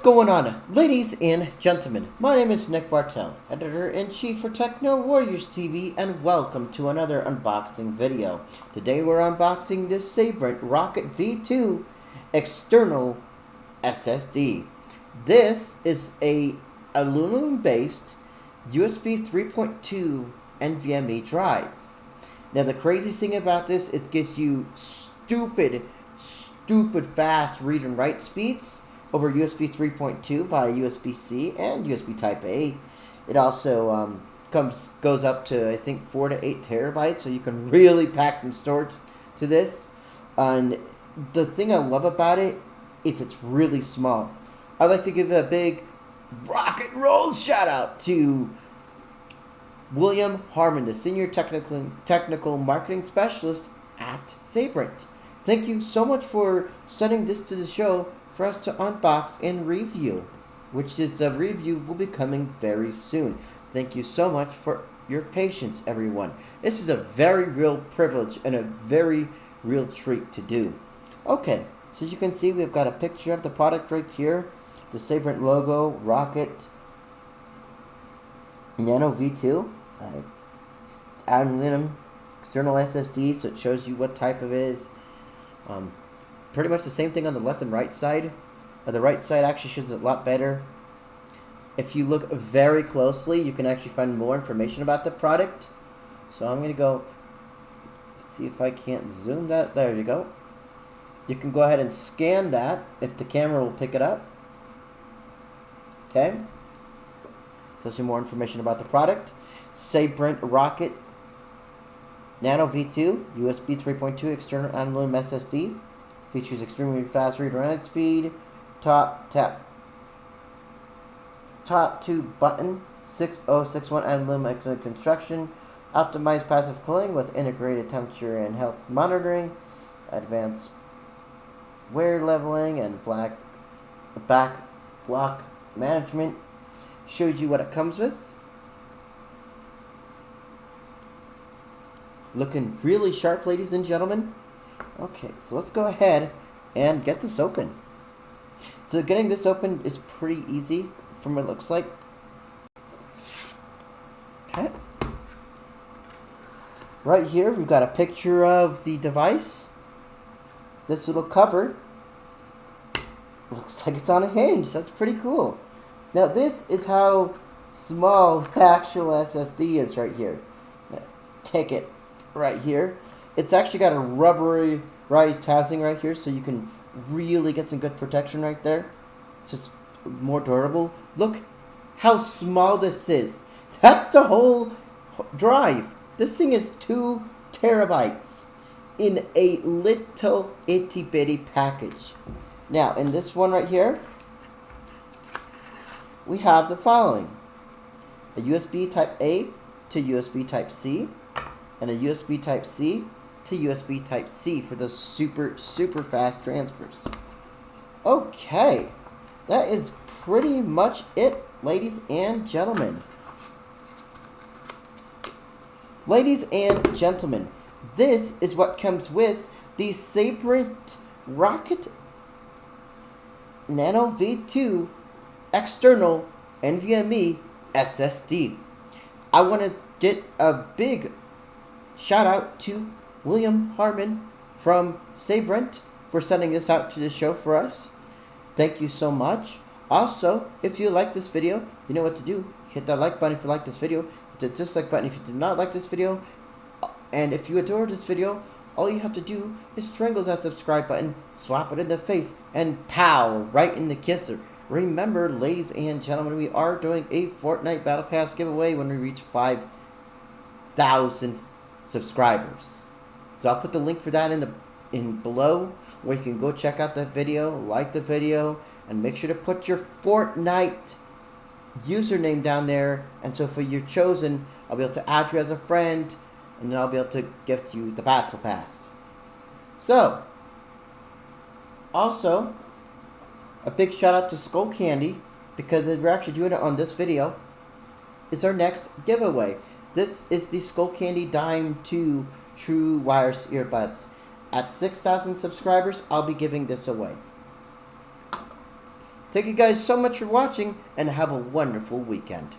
going on, ladies and gentlemen? My name is Nick Bartel, Editor-in-Chief for Techno Warriors TV, and welcome to another unboxing video. Today we're unboxing the Sabrent Rocket V2 external SSD. This is a aluminum-based USB 3.2 NVMe drive. Now the crazy thing about this, it gives you stupid fast read and write speeds over USB 3.2 via USB-C and USB Type-A. It also goes up to, I think, 4 to 8 terabytes, so you can really pack some storage to this. And the thing I love about it is it's really small. I'd like to give a big rock and roll shout out to William Harmon, the Senior Technical Marketing Specialist at Sabrent. Thank you so much for sending this to the show for us to unbox and review, which is the review will be coming very soon. Thank you so much for your patience, everyone. This is a very real privilege and a very real treat to do. Okay, so as you can see, we've got a picture of the product right here. The Sabrent logo, Rocket, Nano V2, aluminum external SSD, so it shows you what type of it is. Pretty much the same thing on the left and right side. The right side actually shows it a lot better. If you look very closely, you can actually find more information about the product. So I'm going to go, let's see if I can't zoom that. There you go. You can go ahead and scan that if the camera will pick it up. Okay. Tells you more information about the product. Sabrent Rocket Nano V2 USB 3.2 external aluminum SSD. Features extremely fast read and write speed. Top 2 button. 6061 aluminum excellent construction. Optimized passive cooling with integrated temperature and health monitoring. Advanced wear leveling and back block management. Shows you what it comes with. Looking really sharp, ladies and gentlemen. Okay, so let's go ahead and get this open. So getting this open is pretty easy from what it looks like. Okay. Right here, we've got a picture of the device. This little cover looks like it's on a hinge. That's pretty cool. Now, this is how small the actual SSD is right here. Take it right here. It's actually got a rubberized housing right here, so you can really get some good protection right there. It's just more durable. Look how small this is. That's the whole drive. This thing is 2 terabytes in a little itty bitty package. Now, in this one right here, we have the following: a USB Type-A to USB Type-C, and a USB Type-C to USB Type-C for those super fast transfers. Okay, that is pretty much it, ladies and gentlemen. Ladies and gentlemen, this is what comes with the Sabrent Rocket Nano V2 external NVMe SSD. I want to get a big shout out to William Harmon from Sabrent for sending this out to the show for us. Thank you so much. Also, if you like this video, you know what to do. Hit that like button if you like this video. Hit the dislike button if you did not like this video. And if you adore this video, all you have to do is strangle that subscribe button, slap it in the face, and pow, right in the kisser. Remember, ladies and gentlemen, we are doing a Fortnite Battle Pass giveaway when we reach 5,000 subscribers. So I'll put the link for that in below, where you can go check out the video, like the video, and make sure to put your Fortnite username down there. And so for your chosen, I'll be able to add you as a friend, and then I'll be able to gift you the Battle Pass. So, also, a big shout out to Skull Candy, because we're actually doing it on this video, is our next giveaway. This is the Skull Candy Dime 2 True Wireless Earbuds. At 6,000 subscribers, I'll be giving this away. Thank you guys so much for watching, and have a wonderful weekend.